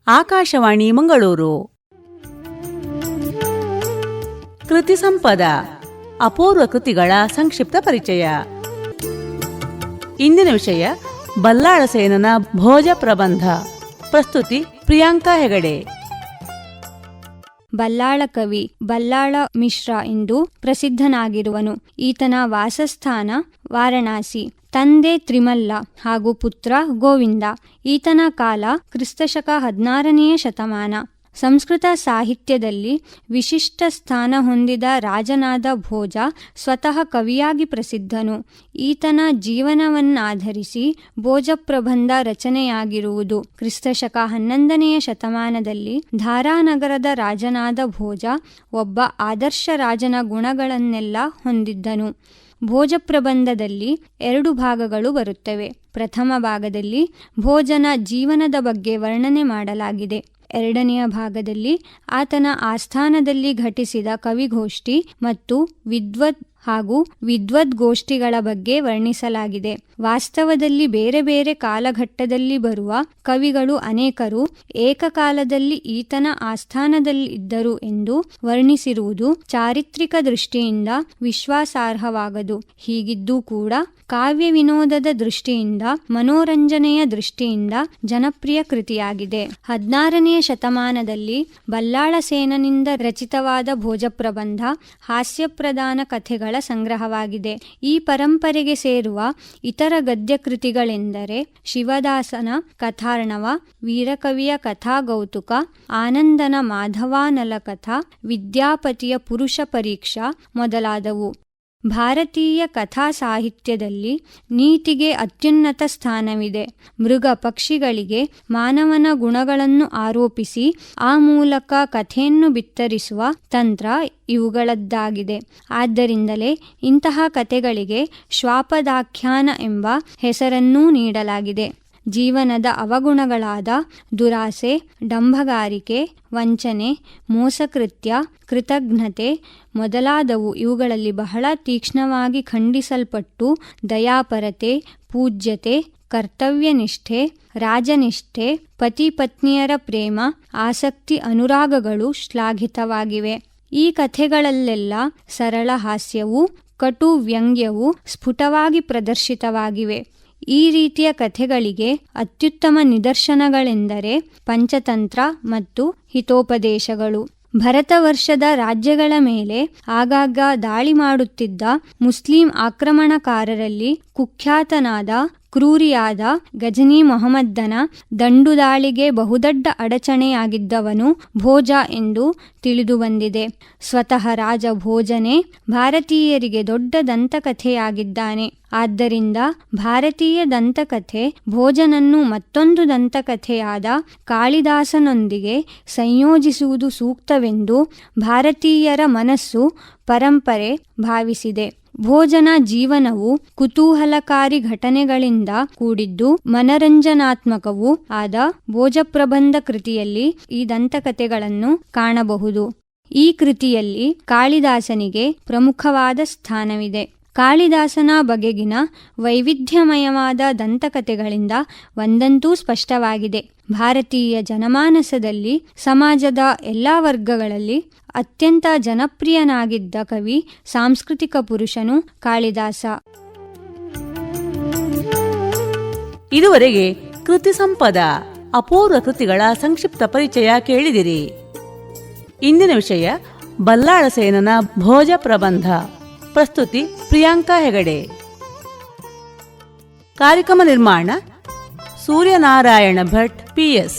ಆಕಾಶವಾಣಿ ಮಂಗಳೂರು. ಕೃತಿ ಸಂಪದ ಅಪೂರ್ವ ಕೃತಿಗಳ ಸಂಕ್ಷಿಪ್ತ ಪರಿಚಯ. ಇಂದಿನ ವಿಷಯ ಬಲ್ಲಾಳ ಸೇನನ ಭೋಜ ಪ್ರಬಂಧ. ಪ್ರಸ್ತುತಿ ಪ್ರಿಯಾಂಕಾ ಹೆಗಡೆ. ಬಲ್ಲಾಳ ಕವಿ ಬಲ್ಲಾಳ ಮಿಶ್ರ ಎಂದು ಪ್ರಸಿದ್ಧನಾಗಿರುವನು. ಈತನ ವಾಸಸ್ಥಾನ ವಾರಣಾಸಿ. ತಂದೆ ತ್ರಿಮಲ್ಲ ಹಾಗೂ ಪುತ್ರ ಗೋವಿಂದ. ಈತನ ಕಾಲ ಕ್ರಿಸ್ತಶಕ 16ನೇ ಶತಮಾನ. ಸಂಸ್ಕೃತ ಸಾಹಿತ್ಯದಲ್ಲಿ ವಿಶಿಷ್ಟ ಸ್ಥಾನ ಹೊಂದಿದ ರಾಜನಾದ ಭೋಜ ಸ್ವತಃ ಕವಿಯಾಗಿ ಪ್ರಸಿದ್ಧನು. ಈತನ ಜೀವನವನ್ನಾಧರಿಸಿ ಭೋಜಪ್ರಬಂಧ ರಚನೆಯಾಗಿರುವುದು. ಕ್ರಿಸ್ತಶಕ 11ನೇ ಶತಮಾನದಲ್ಲಿ ಧಾರಾನಗರದ ರಾಜನಾದ ಭೋಜ ಒಬ್ಬ ಆದರ್ಶ ರಾಜನ ಗುಣಗಳನ್ನೆಲ್ಲ ಹೊಂದಿದ್ದನು. ಭೋಜಪ್ರಬಂಧದಲ್ಲಿ 2 ಭಾಗಗಳು ಬರುತ್ತವೆ. ಪ್ರಥಮ ಭಾಗದಲ್ಲಿ ಭೋಜನ ಜೀವನದ ಬಗ್ಗೆ ವರ್ಣನೆ ಮಾಡಲಾಗಿದೆ. ಎರಡನೆಯ ಭಾಗದಲ್ಲಿ ಆತನ ಆಸ್ಥಾನದಲ್ಲಿ ಘಟಿಸಿದ ಕವಿಗೋಷ್ಠಿ ಮತ್ತು ವಿದ್ವದ್ಗೋಷ್ಠಿಗಳ ಬಗ್ಗೆ ವರ್ಣಿಸಲಾಗಿದೆ. ವಾಸ್ತವದಲ್ಲಿ ಬೇರೆ ಬೇರೆ ಕಾಲಘಟ್ಟದಲ್ಲಿ ಬರುವ ಕವಿಗಳು ಅನೇಕರು ಏಕಕಾಲದಲ್ಲಿ ಈತನ ಆಸ್ಥಾನದಲ್ಲಿದ್ದರು ಎಂದು ವರ್ಣಿಸಿರುವುದು ಚಾರಿತ್ರಿಕ ದೃಷ್ಟಿಯಿಂದ ವಿಶ್ವಾಸಾರ್ಹವಾಗದು. ಹೀಗಿದ್ದೂ ಕೂಡ ಕಾವ್ಯ ವಿನೋದದ ದೃಷ್ಟಿಯಿಂದ, ಮನೋರಂಜನೆಯ ದೃಷ್ಟಿಯಿಂದ ಜನಪ್ರಿಯ ಕೃತಿಯಾಗಿದೆ. 16ನೇ ಶತಮಾನದಲ್ಲಿ ಬಲ್ಲಾಳ ಸೇನನಿಂದ ರಚಿತವಾದ ಭೋಜಪ್ರಬಂಧ ಹಾಸ್ಯಪ್ರಧಾನ ಕಥೆಗಳ ಸಂಗ್ರಹವಾಗಿದೆ. ಈ ಪರಂಪರೆಗೆ ಸೇರುವ ಇತರ ಗದ್ಯ ಕೃತಿಗಳೆಂದರೆ ಶಿವದಾಸನ ಕಥಾರ್ಣವ, ವೀರಕವಿಯ ಕಥಾಗೌತುಕ, ಆನಂದನ ಮಾಧವಾನಲಕಥಾ, ವಿದ್ಯಾಪತಿಯ ಪುರುಷ ಪರೀಕ್ಷಾ ಮೊದಲಾದವು. ಭಾರತೀಯ ಕಥಾ ಸಾಹಿತ್ಯದಲ್ಲಿ ನೀತಿಗೆ ಅತ್ಯುನ್ನತ ಸ್ಥಾನವಿದೆ. ಮೃಗ ಪಕ್ಷಿಗಳಿಗೆ ಮಾನವನ ಗುಣಗಳನ್ನು ಆರೋಪಿಸಿ ಆ ಮೂಲಕ ಕಥೆಯನ್ನು ಬಿತ್ತರಿಸುವ ತಂತ್ರ ಇವುಗಳದ್ದಾಗಿದೆ. ಆದ್ದರಿಂದಲೇ ಇಂತಹ ಕಥೆಗಳಿಗೆ ಶ್ವಾಪದಾಖ್ಯಾನ ಎಂಬ ಹೆಸರನ್ನೂ ನೀಡಲಾಗಿದೆ. ಜೀವನದ ಅವಗುಣಗಳಾದ ದುರಾಸೆ, ಡಂಭಗಾರಿಕೆ, ವಂಚನೆ, ಮೋಸಕೃತ್ಯ, ಕೃತಘ್ನತೆ ಮೊದಲಾದವು ಇವುಗಳಲ್ಲಿ ಬಹಳ ತೀಕ್ಷ್ಣವಾಗಿ ಖಂಡಿಸಲ್ಪಟ್ಟು ದಯಾಪರತೆ, ಪೂಜ್ಯತೆ, ಕರ್ತವ್ಯನಿಷ್ಠೆ, ರಾಜನಿಷ್ಠೆ, ಪತಿ ಪತ್ನಿಯರ ಪ್ರೇಮ, ಆಸಕ್ತಿ, ಅನುರಾಗಗಳು ಶ್ಲಾಘಿತವಾಗಿವೆ. ಈ ಕಥೆಗಳಲ್ಲೆಲ್ಲ ಸರಳ ಹಾಸ್ಯವೂ ಕಟು ವ್ಯಂಗ್ಯವೂ ಸ್ಫುಟವಾಗಿ ಪ್ರದರ್ಶಿತವಾಗಿವೆ. ಈ ರೀತಿಯ ಕಥೆಗಳಿಗೆ ಅತ್ಯುತ್ತಮ ನಿದರ್ಶನಗಳೆಂದರೆ ಪಂಚತಂತ್ರ ಮತ್ತು ಹಿತೋಪದೇಶಗಳು. ಭರತವರ್ಷದ ರಾಜ್ಯಗಳ ಮೇಲೆ ಆಗಾಗ ದಾಳಿ ಮಾಡುತ್ತಿದ್ದ ಮುಸ್ಲಿಂ ಆಕ್ರಮಣಕಾರರಲ್ಲಿ ಕುಖ್ಯಾತನಾದ ಕ್ರೂರಿಯಾದ ಗಜನಿ ಮೊಹಮ್ಮದನ ದಂಡುದಾಳಿಗೆ ಬಹುದೊಡ್ಡ ಅಡಚಣೆಯಾಗಿದ್ದವನು ಭೋಜ ಎಂದು ತಿಳಿದುಬಂದಿದೆ. ಸ್ವತಃ ರಾಜ ಭೋಜನೇ ಭಾರತೀಯರಿಗೆ ದೊಡ್ಡ ದಂತಕಥೆಯಾಗಿದ್ದಾನೆ. ಆದ್ದರಿಂದ ಭಾರತೀಯ ದಂತಕಥೆ ಭೋಜನನ್ನು ಮತ್ತೊಂದು ದಂತಕಥೆಯಾದ ಕಾಳಿದಾಸನೊಂದಿಗೆ ಸಂಯೋಜಿಸುವುದು ಸೂಕ್ತವೆಂದು ಭಾರತೀಯರ ಮನಸ್ಸು ಪರಂಪರೆ ಭಾವಿಸಿದೆ. ಭೋಜನ ಜೀವನವು ಕುತೂಹಲಕಾರಿ ಘಟನೆಗಳಿಂದ ಕೂಡಿದ್ದು ಮನರಂಜನಾತ್ಮಕವೂ ಆದ ಭೋಜಪ್ರಬಂಧ ಕೃತಿಯಲ್ಲಿ ಈ ದಂತಕಥೆಗಳನ್ನು ಕಾಣಬಹುದು. ಈ ಕೃತಿಯಲ್ಲಿ ಕಾಳಿದಾಸನಿಗೆ ಪ್ರಮುಖವಾದ ಸ್ಥಾನವಿದೆ. ಕಾಳಿದಾಸನ ಬಗೆಗಿನ ವೈವಿಧ್ಯಮಯವಾದ ದಂತಕಥೆಗಳಿಂದ ಒಂದಂತೂ ಸ್ಪಷ್ಟವಾಗಿದೆ. ಭಾರತೀಯ ಜನಮಾನಸದಲ್ಲಿ ಸಮಾಜದ ಎಲ್ಲ ವರ್ಗಗಳಲ್ಲಿ ಅತ್ಯಂತ ಜನಪ್ರಿಯನಾಗಿದ್ದ ಕವಿ, ಸಾಂಸ್ಕೃತಿಕ ಪುರುಷನು ಕಾಳಿದಾಸ. ಇದುವರೆಗೆ ಕೃತಿ ಸಂಪದ ಅಪೂರ್ವ ಕೃತಿಗಳ ಸಂಕ್ಷಿಪ್ತ ಪರಿಚಯ ಕೇಳಿದಿರಿ. ಇಂದಿನ ವಿಷಯ ಬಲ್ಲಾಳ ಸೇನನ ಭೋಜ ಪ್ರಬಂಧ. ಪ್ರಸ್ತುತಿ ಪ್ರಿಯಾಂಕಾ ಹೆಗಡೆ. ಕಾರ್ಯಕ್ರಮ ನಿರ್ಮಾಣ ಸೂರ್ಯನಾರಾಯಣ ಭಟ್, PS.